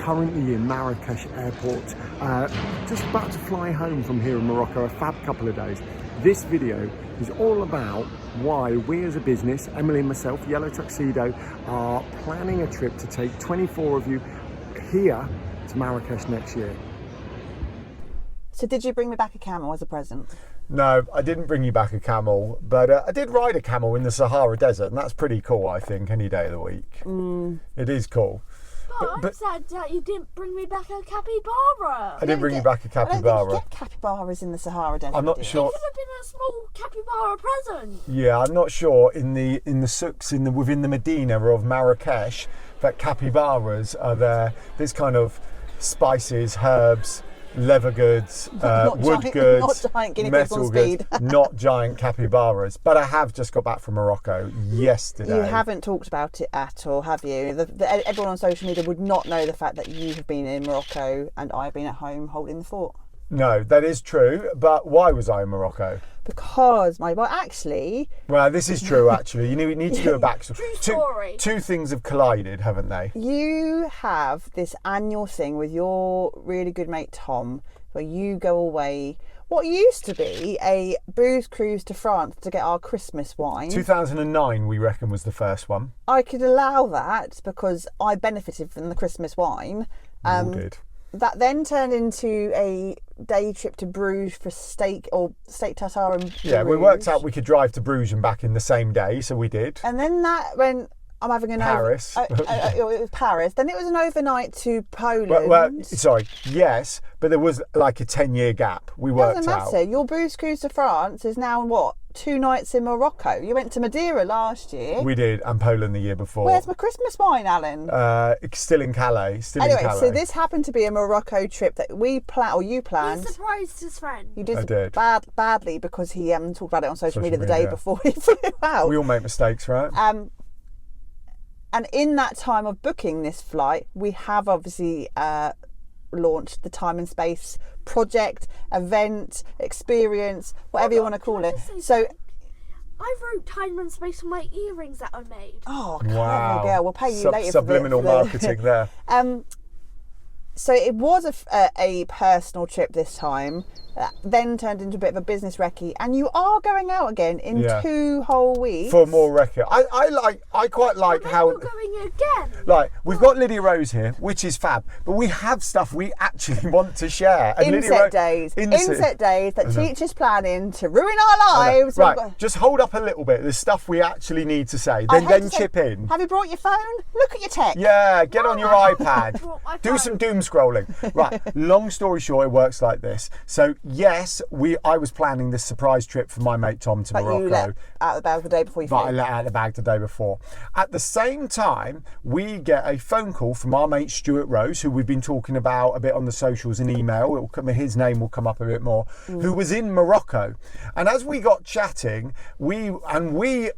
currently in Marrakesh airport, just about to fly home from here in Morocco, a fab couple of days. This video is all about why we as a business, Emily and myself, Yellow Tuxedo, are planning a trip to take 24 of you here to Marrakesh next year. So did you bring me back a camel as a present? No, I didn't bring you back a camel, but I did ride a camel in the Sahara Desert, and that's pretty cool, I think, any day of the week. It is cool. But I'm sad that you didn't bring me back a capybara. I didn't bring you back a capybara. I don't think you get capybaras in the Sahara Desert. I'm not sure. It could have been a small capybara present. Yeah, I'm not sure in the souks within the Medina of Marrakesh that capybaras are there. This kind of spices, herbs, leather goods, wood goods, not giant guinea pigs metal on goods, speed. not giant capybaras. But I have just got back from Morocco yesterday. You haven't talked about it at all, have you? Everyone on social media would not know the fact that you have been in Morocco and I've been at home holding the fort. No, that is true. But why was I in Morocco? Because Well, this is true, actually. You need to do a backstory. True story. Two things have collided, haven't they? you have this annual thing with your really good mate Tom, where you go away, what used to be a booze cruise to France to get our Christmas wine. 2009, we reckon, was the first one. I could allow that because I benefited from the Christmas wine. We all did. That then turned into a day trip to Bruges for steak tartare and Bruges. Yeah, we worked out we could drive to Bruges and back in the same day, so we did. And then that went. I'm having an Paris. It was Paris. Then it was an overnight to Poland. Well, sorry, yes, but there was like a 10-year gap. We worked Doesn't matter. out. Your booze cruise to France is now what? 2 nights in Morocco. You went to Madeira last year. We did, and Poland the year before. Where's my Christmas wine, Alan? It's still in Calais. Anyway, so this happened to be a Morocco trip that you planned. He surprised his friend. You did, I did. badly because he talked about it on social media the day media. before he flew out. We all make mistakes, right? And in that time of booking this flight, we have obviously launched the Time and Space project, event, experience, whatever you want to call it. So I wrote time and space on my earrings that I made. oh, clever Wow. girl, we'll pay you later. Subliminal for the marketing there. So it was a personal trip this time, then turned into a bit of a business recce, and you are going out again in 2 whole weeks. For more record. I quite like Then how... we're going again. Like, we've got Lydia Rose here, which is fab, but we have stuff we actually want to share. And Inset days that teachers planning to ruin our lives. Right, just hold up a little bit. There's stuff we actually need to say. Then chip in. Have you brought your phone? Look at your tech. Yeah, get on your iPad. I Do can't. some doom scrolling. Right, long story short, it works like this. So, yes, I was planning this surprise trip for my mate Tom to But Morocco. you let out the bag the day before you But flew. I let out the bag the day before. At the same time, we get a phone call from our mate Stuart Rose, who we've been talking about a bit on the socials and email. His name will come up a bit more. Who was in Morocco, and as we got chatting, we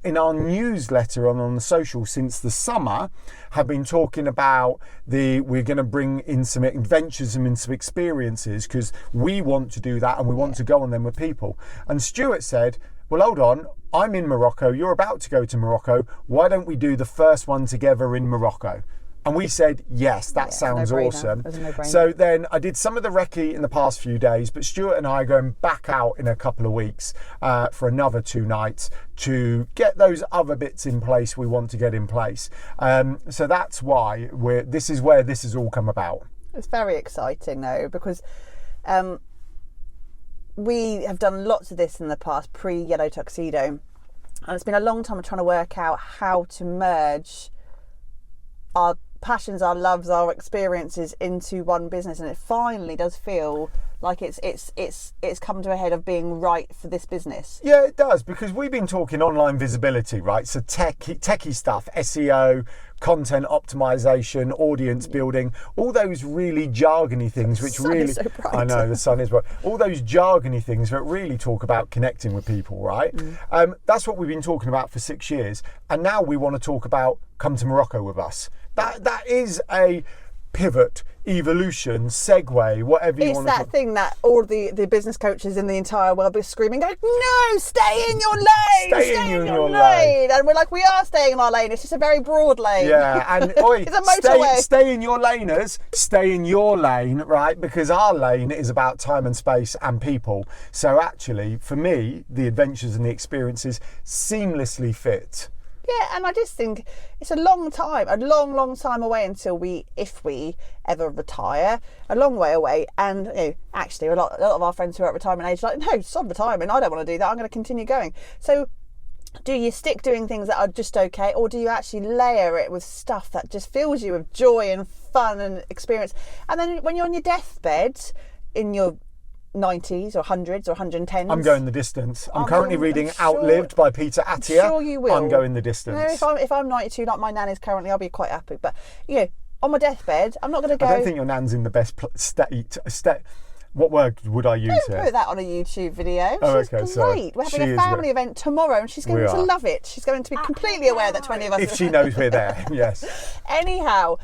in our newsletter on the social since the summer have been talking about we're going to bring in some adventures and some experiences because we want to do that and we want to go on them with people. And Stuart said, well, hold on, I'm in Morocco, you're about to go to Morocco, why don't we do the first one together in Morocco? And we said, yes, that sounds awesome. So then I did some of the recce in the past few days, but Stuart and I are going back out in a couple of weeks for another 2 nights to get those other bits in place we want to get in place. So that's why this is where this has all come about. It's very exciting though, because we have done lots of this in the past, pre-Yellow Tuxedo, and it's been a long time trying to work out how to merge our passions, our loves, our experiences into one business, and it finally does feel like it's come to a head of being right for this business. Yeah, it does, because we've been talking online visibility, right? So techie stuff, SEO, content optimization, audience building, all those really jargony things which really... The sun is so bright. I know, the sun is bright. All those jargony things that really talk about connecting with people, right? That's what we've been talking about for 6 years. And now we want to talk about come to Morocco with us. That is a pivot, evolution, segue, whatever you It's want to that thing that all the business coaches in the entire world be screaming, going, no, stay in your lane, Stay in your lane. And we're like, we are staying in our lane. It's just a very broad lane. Yeah, and oi, It's a motorway. stay in your laners, stay in your lane, right? Because our lane is about time and space and people. So actually, for me, the adventures and the experiences seamlessly fit. Yeah, and I just think it's a long time, a long time away until if we ever retire, a long way away. And actually, a lot of our friends who are at retirement age are like, no, sod retirement, I don't want to do that, I'm going to continue going. So do you stick doing things that are just okay, or do you actually layer it with stuff that just fills you with joy and fun and experience? And then when you're on your deathbed, in your 90s or 100s or 110s. I'm going the distance. I'm currently reading Outlived by Peter Attia. I'm sure you will. I'm going the distance. If I'm 92 like my nan is currently, I'll be quite happy. But on my deathbed, I'm not going to go. I don't think your nan's in the best state. What word would I use Don't here? put that on a YouTube video. Oh, She's okay, great. sorry. We're having She a is family event tomorrow, and she's going to love it. She's going to be completely aware that 20 of us. If she knows we're there, yes. Anyhow,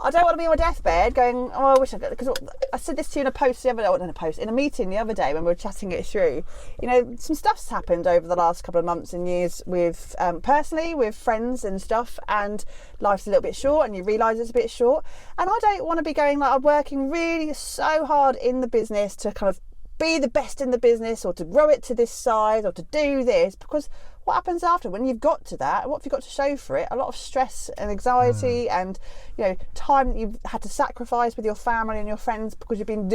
I don't want to be on my deathbed going, oh, I wish I could. Because I said this to you in a post the other day, in a meeting the other day when we were chatting it through. Some stuff's happened over the last couple of months and years with, personally, with friends and stuff, and life's a little bit short and you realise it's a bit short. And I don't want to be going like, I'm working really so hard in the business to kind of be the best in the business or to grow it to this size or to do this, because what happens after when you've got to that? What have you got to show for it? A lot of stress and anxiety and time that you've had to sacrifice with your family and your friends because you've been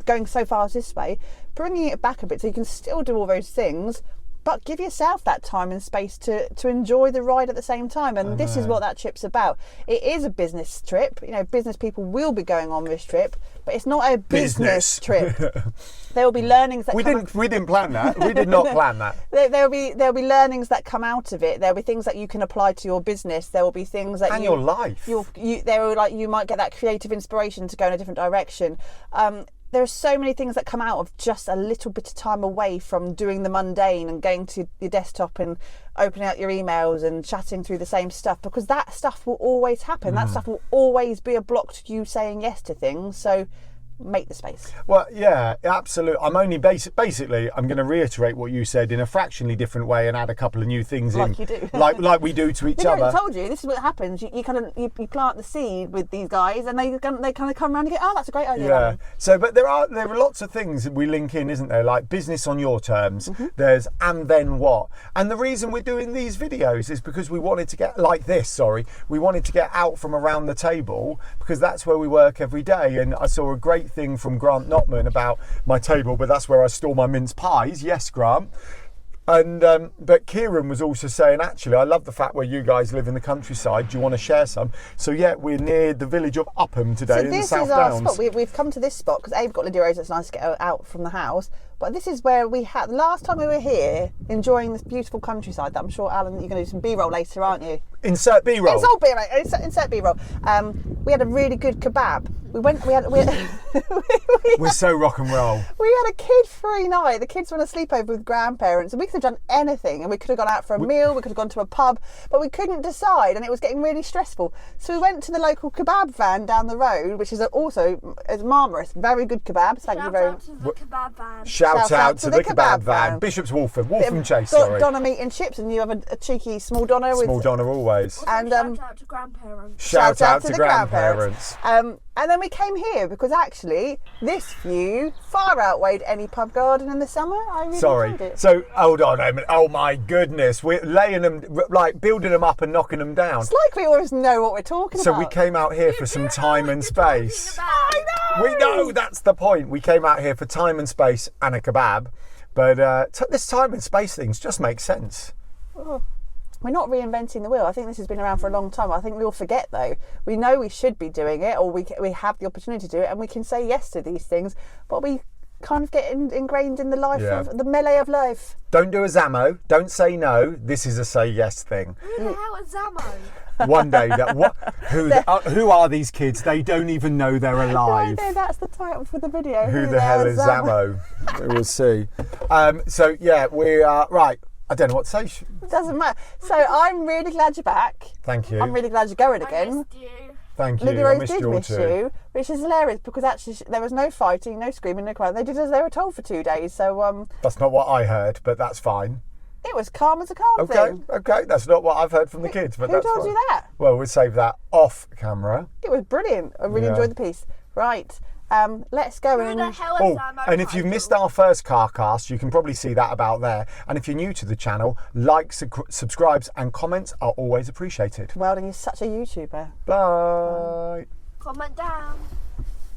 going so fast this way. Bringing it back a bit so you can still do all those things, but give yourself that time and space to enjoy the ride at the same time. And this is what that trip's about. It is a business trip. Business people will be going on this trip, but it's not a business trip. There will be learnings that we didn't plan that. We did not plan that. There'll be learnings that come out of it. There'll be things that you can apply to your business. There will be things that your life. You might get that creative inspiration to go in a different direction. There are so many things that come out of just a little bit of time away from doing the mundane and going to your desktop and opening out your emails and chatting through the same stuff, because that stuff will always happen. That stuff will always be a block to you saying yes to things. So make the space. Well, yeah, absolutely. I'm only basically I'm going to reiterate what you said in a fractionally different way and add a couple of new things like in, you do, like we do to each other. I told you this is what happens. You plant the seed with these guys, and they kind of come around and go, oh, that's a great idea. Yeah. So, but there are lots of things that we link in, isn't there? Like business on your terms. There's and then what. And the reason we're doing these videos is because we wanted to get we wanted to get out from around the table, because that's where we work every day. And I saw a great thing from Grant Notman about my table, but that's where I store my mince pies. Yes, Grant. And but Kieran was also saying, actually, I love the fact where you guys live in the countryside. Do you want to share some? So yeah, we're near the village of Upham today in the South Downs. Spot. We've come to this spot because we've got Lydia Rose. It's nice to get out from the house. But this is where we had the last time we were here, enjoying this beautiful countryside. That I'm sure, Alan, you're going to do some B-roll later, aren't you? Insert B-roll. Insert B-roll. We had a really good kebab. We're so rock and roll. We had a kid-free night. The kids were on a sleepover with grandparents, and we could have done anything. And we could have gone out for a meal. We could have gone to a pub, but we couldn't decide, and it was getting really stressful. So we went to the local kebab van down the road, which is also marvellous. Very good kebabs. Thank you very much. Shout out to the kebab van. Bishop's Waltham Chase. Sorry. Doner meat and chips, and you have a cheeky small doner. Small doner always. And shout out to grandparents. Shout out to grandparents. And then we came here because actually this view far outweighed any pub garden in the summer. I really enjoyed it. So hold on a minute. Oh my goodness, we're laying them, like building them up and knocking them down. It's like we always know what we're talking about. So we came out here for some time and space. I know. We know, that's the point. We came out here for time and space and a kebab, but this time and space things just make sense. Oh. We're not reinventing the wheel. I think this has been around for a long time. I think we all forget though. We know we should be doing it, or we have the opportunity to do it, and we can say yes to these things, but we kind of get ingrained in the life of the melee of life. Don't do a Zamo. Don't say no. This is a say yes thing. Who the hell is Zamo? One day, who are these kids? They don't even know they're alive. No, that's the title for the video. Who the hell is Zamo? We'll see. So yeah, we are right. I don't know what to say. It doesn't matter. So I'm really glad you're back. Thank you. I'm really glad you're going again. I missed you. Thank you. Lily I Rose missed did you all miss too. you, which is hilarious because actually there was no fighting, no screaming, no crying. They did as they were told for 2 days. So That's not what I heard, but that's fine. it was calm as a calm Okay, thing. okay. That's not what I've heard from the kids, but Who that's told fine. you that? Well, we'll save that off camera. It was brilliant. I really Yeah. enjoyed the piece. Right, let's go Who the and... hell is Oh, that? and if you've missed our first car cast, you can probably see that about there. And if you're new to the channel, likes, subscribes and comments are always appreciated. Weldon, you're such a YouTuber. Bye. Comment down.